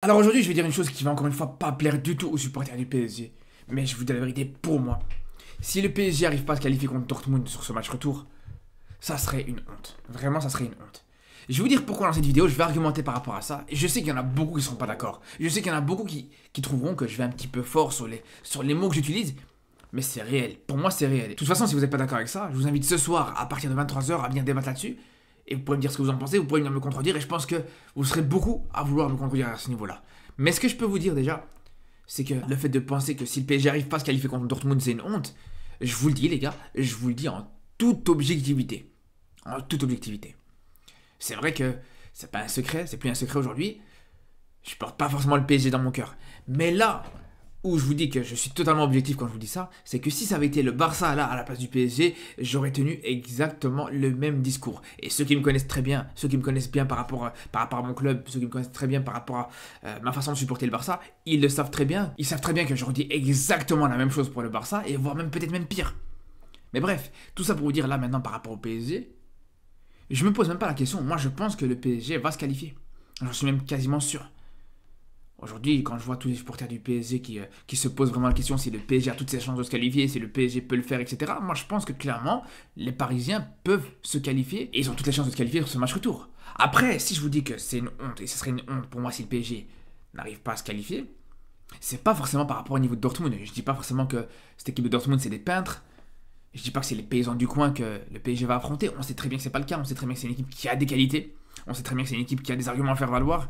Alors aujourd'hui, je vais dire une chose qui va encore une fois pas plaire du tout aux supporters du PSG. Mais je vous dis la vérité, pour moi, si le PSG arrive pas à se qualifier contre Dortmund sur ce match retour, ça serait une honte. Vraiment, ça serait une honte. Je vais vous dire pourquoi dans cette vidéo, je vais argumenter par rapport à ça. Et je sais qu'il y en a beaucoup qui ne seront pas d'accord. Je sais qu'il y en a beaucoup qui trouveront que je vais un petit peu fort sur les mots que j'utilise. Mais c'est réel. Pour moi, c'est réel. De toute façon, si vous n'êtes pas d'accord avec ça, je vous invite ce soir, à partir de 23h, à venir débattre là-dessus. Et vous pouvez me dire ce que vous en pensez, vous pouvez venir me contredire. Et je pense que vous serez beaucoup à vouloir me contredire à ce niveau-là. Mais ce que je peux vous dire déjà, c'est que le fait de penser que si le PSG n'arrive pas à se qualifier contre Dortmund, c'est une honte. Je vous le dis, les gars, je vous le dis en toute objectivité. En toute objectivité. C'est vrai que c'est pas un secret, c'est plus un secret aujourd'hui. Je porte pas forcément le PSG dans mon cœur. Mais là où je vous dis que je suis totalement objectif quand je vous dis ça, c'est que si ça avait été le Barça là à la place du PSG, j'aurais tenu exactement le même discours. Et ceux qui me connaissent très bien, ceux qui me connaissent bien par rapport à mon club, ceux qui me connaissent très bien par rapport à ma façon de supporter le Barça, ils le savent très bien. Ils savent très bien que j'aurais dit exactement la même chose pour le Barça, et voire même peut-être même pire. Mais bref, tout ça pour vous dire là maintenant par rapport au PSG, je me pose même pas la question. Moi je pense que le PSG va se qualifier. J'en suis même quasiment sûr. Aujourd'hui, quand je vois tous les supporters du PSG qui se posent vraiment la question si le PSG a toutes ses chances de se qualifier, si le PSG peut le faire, etc. Moi, je pense que clairement, les Parisiens peuvent se qualifier et ils ont toutes les chances de se qualifier sur ce match retour. Après, si je vous dis que c'est une honte, et ce serait une honte pour moi si le PSG n'arrive pas à se qualifier, c'est pas forcément par rapport au niveau de Dortmund. Je dis pas forcément que cette équipe de Dortmund, c'est des peintres. Je dis pas que c'est les paysans du coin que le PSG va affronter. On sait très bien que c'est pas le cas. On sait très bien que c'est une équipe qui a des qualités. On sait très bien que c'est une équipe qui a des arguments à faire valoir.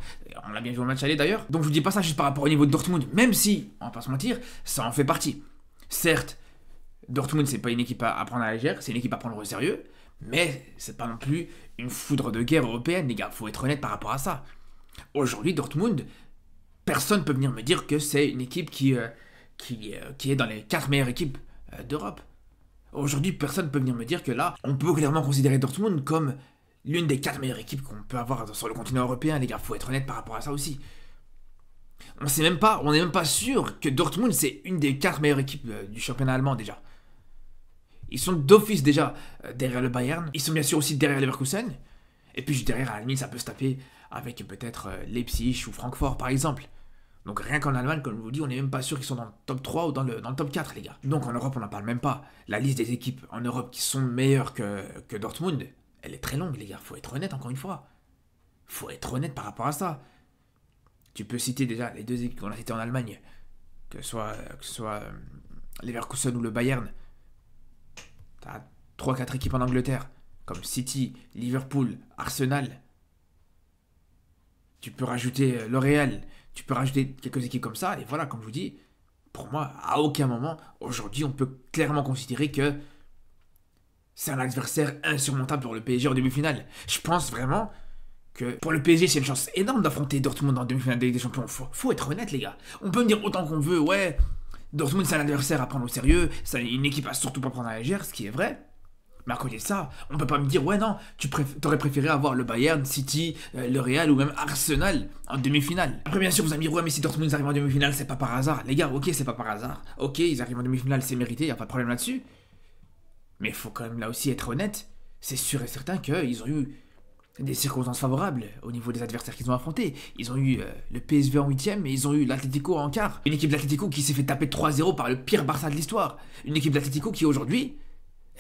On l'a bien vu au match aller d'ailleurs. Donc je vous dis pas ça juste par rapport au niveau de Dortmund. Même si, on va pas se mentir, ça en fait partie. Certes, Dortmund c'est pas une équipe à prendre à la légère. C'est une équipe à prendre au sérieux. Mais c'est pas non plus une foudre de guerre européenne, les gars. Faut être honnête par rapport à ça. Aujourd'hui, Dortmund, personne peut venir me dire que c'est une équipe qui est dans les 4 meilleures équipes d'Europe. Aujourd'hui, personne ne peut venir me dire que là, on peut clairement considérer Dortmund comme l'une des 4 meilleures équipes qu'on peut avoir sur le continent européen, les gars. Faut être honnête par rapport à ça aussi. On n'est même pas sûr que Dortmund c'est une des 4 meilleures équipes du championnat allemand déjà. Ils sont d'office déjà derrière le Bayern. Ils sont bien sûr aussi derrière Leverkusen. Et puis derrière, à la limite, ça peut se taper avec peut-être Leipzig ou Francfort par exemple. Donc rien qu'en Allemagne, comme je vous dis, on n'est même pas sûr qu'ils sont dans le top 3 ou dans le top 4, les gars. Donc en Europe, on n'en parle même pas. La liste des équipes en Europe qui sont meilleures que Dortmund, elle est très longue, les gars. Faut être honnête, encore une fois. Faut être honnête par rapport à ça. Tu peux citer déjà les deux équipes qu'on a citées en Allemagne, que ce soit Leverkusen ou le Bayern. T'as 3-4 équipes en Angleterre, comme City, Liverpool, Arsenal. Tu peux rajouter le Real, tu peux rajouter quelques équipes comme ça, et voilà, comme je vous dis, pour moi, à aucun moment, aujourd'hui, on peut clairement considérer que c'est un adversaire insurmontable pour le PSG en demi-finale. Je pense vraiment que pour le PSG, c'est une chance énorme d'affronter Dortmund en demi-finale de Ligue des Champions. Faut être honnête, les gars. On peut me dire autant qu'on veut, ouais, Dortmund, c'est un adversaire à prendre au sérieux, c'est une équipe à surtout pas prendre à la légère, ce qui est vrai. Mais à côté de ça, on peut pas me dire, ouais non, t'aurais préféré avoir le Bayern, City, le Real ou même Arsenal en demi-finale. Après bien sûr, vous allez me dire, ouais mais si Dortmund arrive en demi-finale, c'est pas par hasard. Les gars, ok, c'est pas par hasard. Ok, ils arrivent en demi-finale, c'est mérité, y a pas de problème là-dessus. Mais il faut quand même là aussi être honnête. C'est sûr et certain qu'ils ont eu des circonstances favorables au niveau des adversaires qu'ils ont affrontés. Ils ont eu le PSV en 8ème et ils ont eu l'Atlético en quart. Une équipe d'Atlético qui s'est fait taper 3-0 par le pire Barça de l'histoire. Une équipe d'Atlético qui aujourd'hui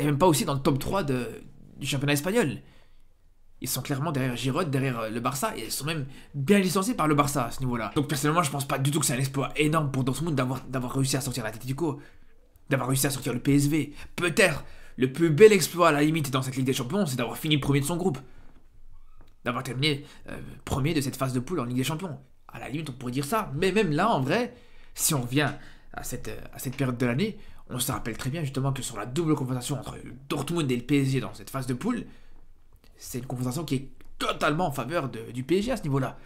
et même pas aussi dans le top 3 du championnat espagnol. Ils sont clairement derrière Giroud, derrière le Barça, et ils sont même bien licenciés par le Barça à ce niveau-là. Donc personnellement, je pense pas du tout que c'est un exploit énorme pour Dortmund d'avoir réussi à sortir l'Atlético, d'avoir réussi à sortir le PSV. Peut-être le plus bel exploit à la limite dans cette Ligue des Champions, c'est d'avoir fini premier de son groupe. D'avoir terminé premier de cette phase de poule en Ligue des Champions. À la limite, on pourrait dire ça. Mais même là, en vrai, si on revient à cette période de l'année, on se rappelle très bien justement que sur la double confrontation entre Dortmund et le PSG dans cette phase de poule, c'est une confrontation qui est totalement en faveur du PSG à ce niveau-là.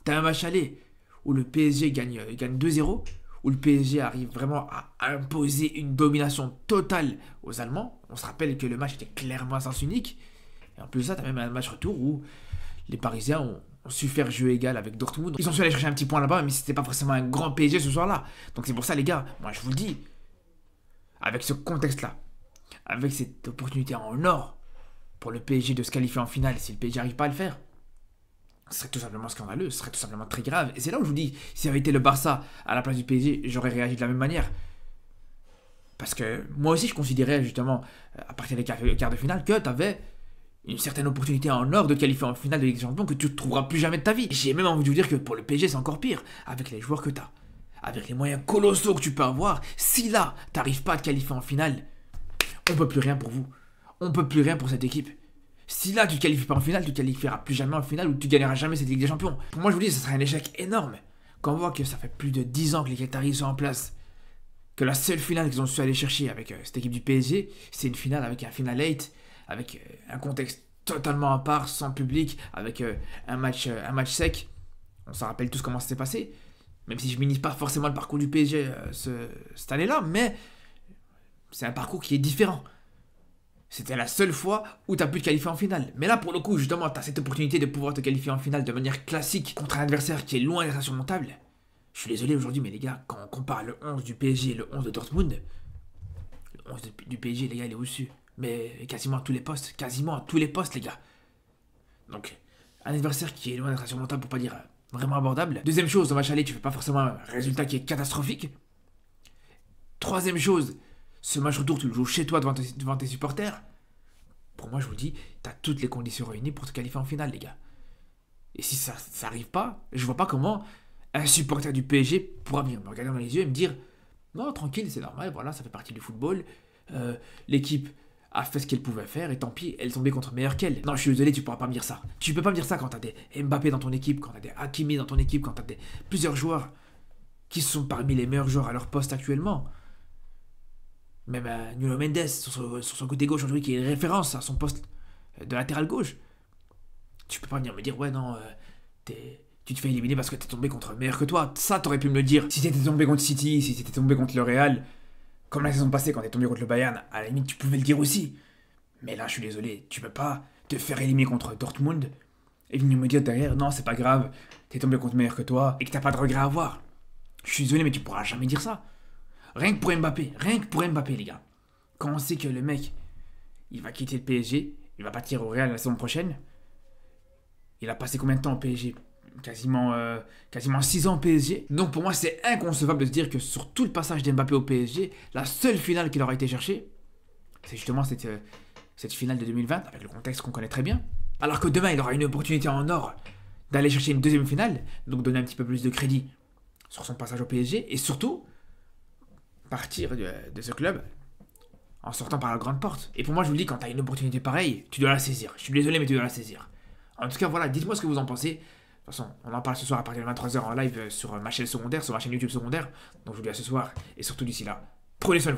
T'as un match aller où le PSG gagne 2-0, où le PSG arrive vraiment à imposer une domination totale aux Allemands. On se rappelle que le match était clairement à sens unique. Et en plus de ça, t'as même un match retour où les Parisiens ont su faire jeu égal avec Dortmund. Ils ont su aller chercher un petit point là-bas, mais c'était pas forcément un grand PSG ce soir-là. Donc c'est pour ça les gars, moi je vous le dis, avec ce contexte-là, avec cette opportunité en or pour le PSG de se qualifier en finale, si le PSG n'arrive pas à le faire, Ce serait tout simplement scandaleux, ce serait tout simplement très grave. Et c'est là où je vous dis, si ça avait été le Barça à la place du PSG, j'aurais réagi de la même manière. Parce que moi aussi, je considérais justement, à partir des quarts de finale, que tu avais une certaine opportunité en or de qualifier en finale de Ligue des Champions que tu ne trouveras plus jamais de ta vie. J'ai même envie de vous dire que pour le PSG, c'est encore pire. Avec les joueurs que tu as, avec les moyens colossaux que tu peux avoir, si là, tu n'arrives pas à te qualifier en finale, on ne peut plus rien pour vous. On ne peut plus rien pour cette équipe. Si là, tu ne te qualifies pas en finale, tu ne te qualifieras plus jamais en finale ou tu gagneras jamais cette Ligue des Champions. Pour moi, je vous dis, ce serait un échec énorme. Quand on voit que ça fait plus de 10 ans que les Qataris sont en place, que la seule finale qu'ils ont su aller chercher avec cette équipe du PSG, c'est une finale avec un final 8, avec un contexte totalement à part, sans public, avec un match sec. On s'en rappelle tous comment ça s'est passé. Même si je ne minimise pas forcément le parcours du PSG cette année-là, mais c'est un parcours qui est différent. C'était la seule fois où tu as pu te qualifier en finale. Mais là, pour le coup, justement, tu as cette opportunité de pouvoir te qualifier en finale de manière classique contre un adversaire qui est loin d'être insurmontable. Je suis désolé aujourd'hui, mais les gars, quand on compare le 11 du PSG et le 11 de Dortmund, le 11 du PSG, les gars, il est au-dessus. Mais quasiment à tous les postes, les gars. Donc, un adversaire qui est loin d'être insurmontable, pour pas dire vraiment abordable. Deuxième chose, au match aller, tu fais pas forcément un résultat qui est catastrophique. Troisième chose, ce match retour, tu le joues chez toi devant tes supporters. Pour moi, je vous dis, tu as toutes les conditions réunies pour te qualifier en finale, les gars. Et si ça n'arrive pas, je vois pas comment un supporter du PSG pourra venir me regarder dans les yeux et me dire non, tranquille, c'est normal, voilà, ça fait partie du football. L'équipe a fait ce qu'elle pouvait faire et tant pis, elle est tombée contre meilleure qu'elle. Non, je suis désolé, tu pourras pas me dire ça. Tu peux pas me dire ça quand t'as des Mbappé dans ton équipe, quand t'as des Hakimi dans ton équipe, quand t'as plusieurs joueurs qui sont parmi les meilleurs joueurs à leur poste actuellement. Même Nuno Mendes, sur son côté gauche aujourd'hui, qui est une référence à son poste de latéral gauche. Tu peux pas venir me dire, ouais, non, tu te fais éliminer parce que t'es tombé contre meilleur que toi. Ça, t'aurais pu me le dire. Si t'étais tombé contre City, si t'étais tombé contre le Real, comme la saison passée quand t'es tombé contre le Bayern, à la limite, tu pouvais le dire aussi. Mais là, je suis désolé, tu peux pas te faire éliminer contre Dortmund et venir me dire derrière, non, c'est pas grave, t'es tombé contre meilleur que toi et que t'as pas de regret à avoir. Je suis désolé, mais tu pourras jamais dire ça. Rien que pour Mbappé, les gars. Quand on sait que le mec, il va quitter le PSG, il va partir au Real la saison prochaine, il a passé combien de temps au PSG ? Quasiment 6 ans au PSG. Donc pour moi, c'est inconcevable de se dire que sur tout le passage d'Mbappé au PSG, la seule finale qu'il aura été chercher, c'est justement cette finale de 2020, avec le contexte qu'on connaît très bien. Alors que demain, il aura une opportunité en or d'aller chercher une deuxième finale, donc donner un petit peu plus de crédit sur son passage au PSG, et surtout, partir de ce club en sortant par la grande porte. Et pour moi, je vous le dis, quand tu as une opportunité pareille, tu dois la saisir. Je suis désolé, mais tu dois la saisir. En tout cas, voilà, dites-moi ce que vous en pensez. De toute façon, on en parle ce soir à partir de 23h en live sur ma chaîne secondaire, sur ma chaîne YouTube secondaire. Donc je vous dis à ce soir, et surtout d'ici là, prenez soin de vous.